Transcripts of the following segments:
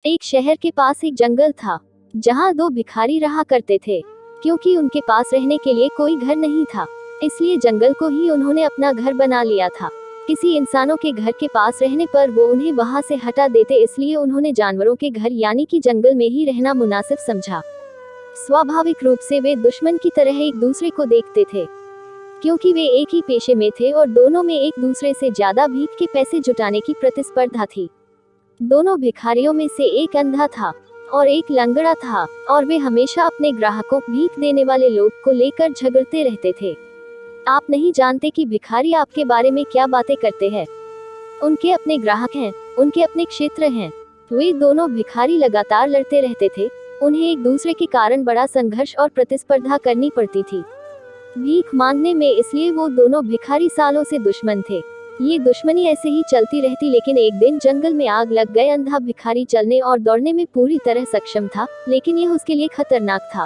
एक शहर के पास एक जंगल था, जहाँ दो भिखारी रहा करते थे। क्योंकि उनके पास रहने के लिए कोई घर नहीं था, इसलिए जंगल को ही उन्होंने अपना घर बना लिया था। किसी इंसानों के घर के पास रहने पर वो उन्हें वहाँ से हटा देते, इसलिए उन्होंने जानवरों के घर यानी कि जंगल में ही रहना मुनासिब समझा। स्वाभाविक रूप से वे दुश्मन की तरह एक दूसरे को देखते थे, क्योंकि वे एक ही पेशे में थे और दोनों में एक दूसरे से ज्यादा भीख के पैसे जुटाने की प्रतिस्पर्धा थी। दोनों भिखारियों में से एक अंधा था और एक लंगड़ा था, और वे हमेशा अपने ग्राहकों, भीख देने वाले लोग को लेकर झगड़ते रहते थे। आप नहीं जानते कि भिखारी आपके बारे में क्या बातें करते हैं। उनके अपने ग्राहक हैं, उनके अपने क्षेत्र हैं। वे दोनों भिखारी लगातार लड़ते रहते थे। उन्हें एक दूसरे के कारण बड़ा संघर्ष और प्रतिस्पर्धा करनी पड़ती थी भीख मांगने में, इसलिए वो दोनों भिखारी सालों से दुश्मन थे। ये दुश्मनी ऐसे ही चलती रहती, लेकिन एक दिन जंगल में आग लग गए। अंधा भिखारी चलने और दौड़ने में पूरी तरह सक्षम था, लेकिन यह उसके लिए खतरनाक था,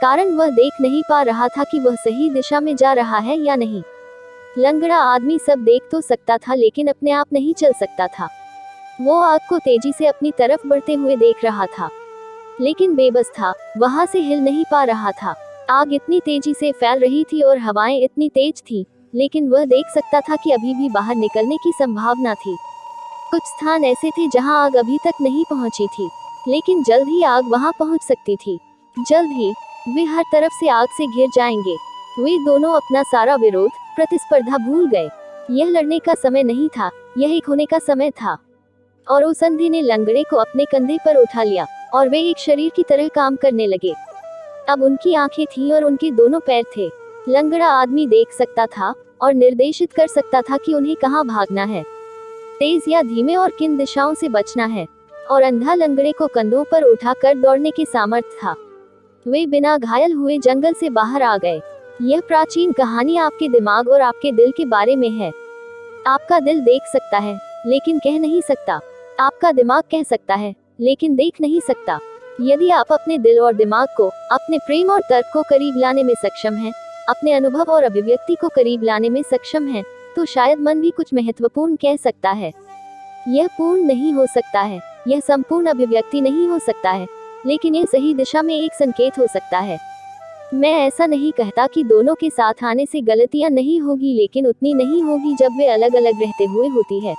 कारण वह देख नहीं पा रहा था कि वह सही दिशा में जा रहा है या नहीं। लंगड़ा आदमी सब देख तो सकता था, लेकिन अपने आप नहीं चल सकता था। वो आग को तेजी से अपनी तरफ बढ़ते हुए देख रहा था, लेकिन बेबस था, वहां से हिल नहीं पा रहा था। आग इतनी तेजी से फैल रही थी और हवाएं इतनी तेज थी, लेकिन वह देख सकता था कि अभी भी बाहर निकलने की संभावना थी। कुछ स्थान ऐसे थे जहां आग अभी तक नहीं पहुंची थी, लेकिन जल्द ही आग वहां पहुंच सकती थी। जल्द ही वे हर तरफ से आग से घिर जाएंगे। वे दोनों अपना सारा विरोध, प्रतिस्पर्धा भूल गए। यह लड़ने का समय नहीं था, यह एक होने का समय था। और उस अंधे ने लंगड़े को अपने कंधे पर उठा लिया और वे एक शरीर की तरह काम करने लगे। अब उनकी आंखें थीं और उनके दोनों पैर थे। लंगड़ा आदमी देख सकता था और निर्देशित कर सकता था कि उन्हें कहां भागना है, तेज या धीमे, और किन दिशाओं से बचना है। और अंधा लंगड़े को कंधों पर उठाकर दौड़ने के सामर्थ्य था। वे बिना घायल हुए जंगल से बाहर आ गए। यह प्राचीन कहानी आपके दिमाग और आपके दिल के बारे में है। आपका दिल देख सकता है, लेकिन कह नहीं सकता। आपका दिमाग कह सकता है, लेकिन देख नहीं सकता। यदि आप अपने दिल और दिमाग को, अपने प्रेम और तर्क को करीब लाने में सक्षम हैं, अपने अनुभव और अभिव्यक्ति को करीब लाने में सक्षम हैं, तो शायद मन भी कुछ महत्वपूर्ण कह सकता है। यह पूर्ण नहीं हो सकता है, यह संपूर्ण अभिव्यक्ति नहीं हो सकता है, लेकिन यह सही दिशा में एक संकेत हो सकता है। मैं ऐसा नहीं कहता कि दोनों के साथ आने से गलतियां नहीं होगी, लेकिन उतनी नहीं होगी जब वे अलग अलग रहते हुए होती है।